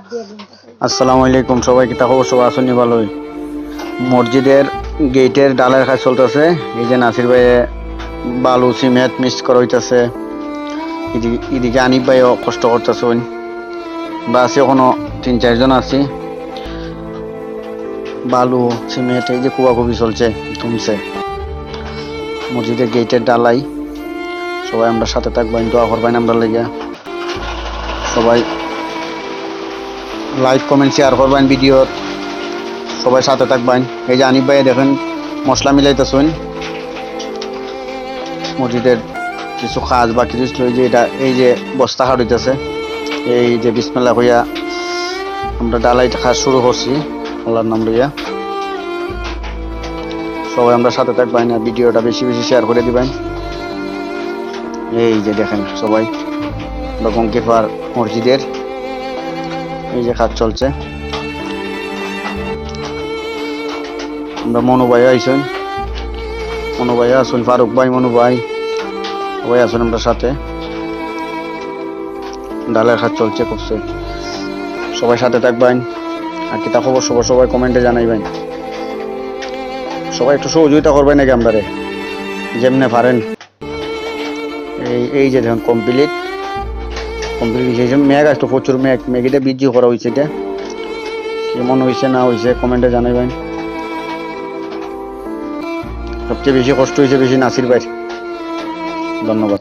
আসসালামু আলাইকুম সবাই, কি খবর? সবাই আসুন ভালোই। মসজিদের গেটের ডালের কাজ চলতেছে। এই যে নাসির ভাই বালু সিমেন্ট মিক্স করা হইতেছে। এদিকে আনিফ ভাইও কষ্ট করতেছে। বা আছি এখনো 3-4 জন আছি। বালু সিমেন্ট এই যে কুবাকুবি চলছে, তুমছে মসজিদের গেটের ডালাই। সবাই আমরা সাথে থাকবেন, দোয়া করবেন আমরা লেগে। সবাই লাইক কমেন্ট শেয়ার করবেন ভিডিও, সবাই সাথে থাকবেন। এই যে আনিফ ভাই দেখেন মশলা মিলাইতেছেন। মসজিদের কিছু কাজ বাকি রয়েছিল, এই যে এটা এই যে বস্তা হাড়িতেছে। এই যে বিসমিল্লাহ হইয়া আমরা ডালাই কাজ শুরু করছি আল্লাহর নাম লইয়া। সবাই আমরা সাথে থাকবেন, আর ভিডিওটা বেশি বেশি শেয়ার করে দিবেন। এই যে দেখেন সবাই গঙ্কিপার মসজিদের এই যে কাজ চলছে। আমরা মনু ভাই আইসেন, মনু ভাই আসুন, ফারুক ভাই, মনু ভাই সবাই আসুন আমরা সাথে। ডালের কাজ চলছে করছে, সবাই সাথে থাকবেন। আর কি তা খবর সবাই কমেন্টে জানাইবেন। সবাই একটু সহযোগিতা করবেন নাকি আমরা যেমনে পারেন। এই যে দেখুন কমপ্লিট হয়েছে। মেঘ আসতো প্রচুর, মেঘিটা বৃদ্ধি করা হয়েছে। এটা কেমন হয়েছে না হয়েছে কমেন্টে জানাইবেন। সবচেয়ে বেশি কষ্ট হয়েছে নাসির ভাই। ধন্যবাদ।